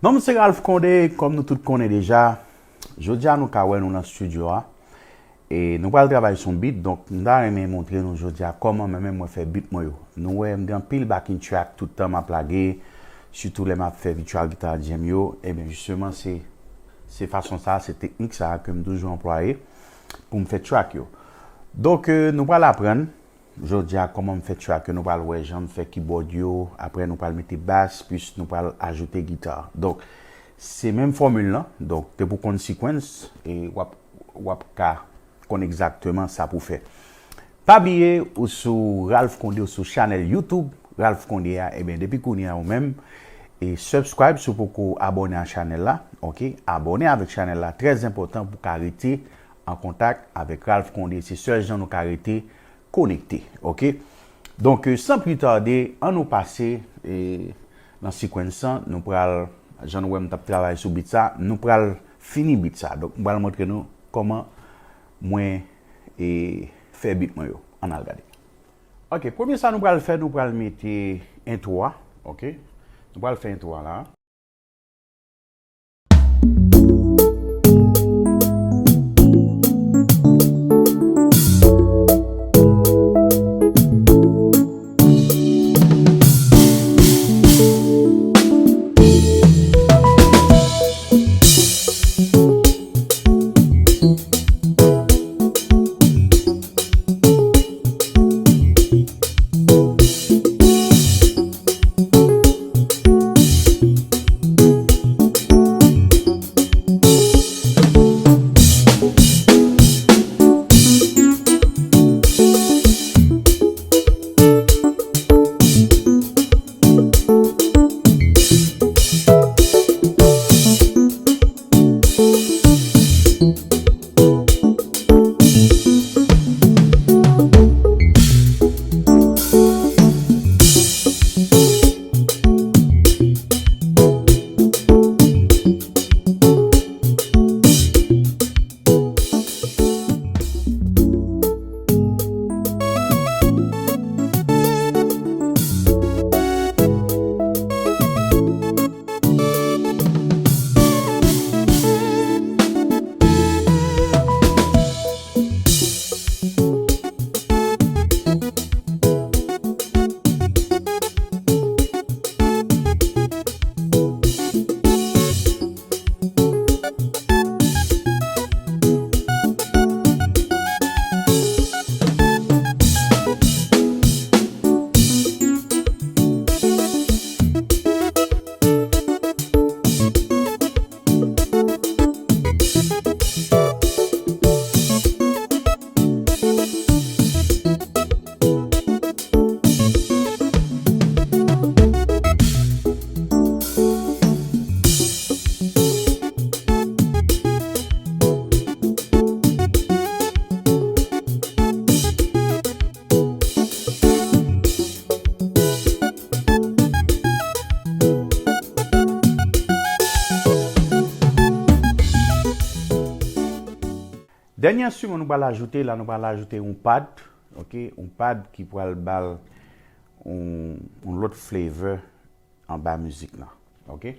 Non, c'est Ralph Conde, comme nous tous connaissons déjà. Je dis à nous qu'à nous dans le studio. Et nous allons travailler sur beat. Donc, nous allons montrer nous aujourd'hui comment moi faire beat. Nous avons pile backing track tout le temps m'a plagué. Surtout les m'a fait virtual guitar jam yo. Et bien justement, c'est façon ça, c'est technique ça que je toujours employé pour me faire track yo. Donc, nous allons apprendre. Aujourd'hui, comment me faire track, nous allons voir j'en faire keyboard yo, après nous allons mettre basse, puis nous allons ajouter guitare. Donc, c'est même formule là. Donc, c'est pour qu'on séquence et wap ka qu'on exactement ça pour faire. Pas oublier ou sur Ralph Conde ou sur channel YouTube Ralph Conde et bien depuis qu'on y a ou même et subscribe sur pour abonner à channel là, OK? Abonner avec channel là très important pour arrêter en contact avec Ralph Conde. C'est seul gens nous arrêter connecté, OK? Donc sans plus tarder, on nous passer dans séquence nous pral Jean Wem t'a travailler sur beat ça, nous pral finir beat ça. Donc on va montrer nous comment moi et faire beat moi yo. On a regardé. OK, premier ça nous pral faire, nous pral mettre intro, OK? Nous pral faire intro là. Dernier instrument, nous allons ajouter là, nous allons ajouter un pad, OK? Un pad qui pourra le bal un autre flavor en bas musique là, OK?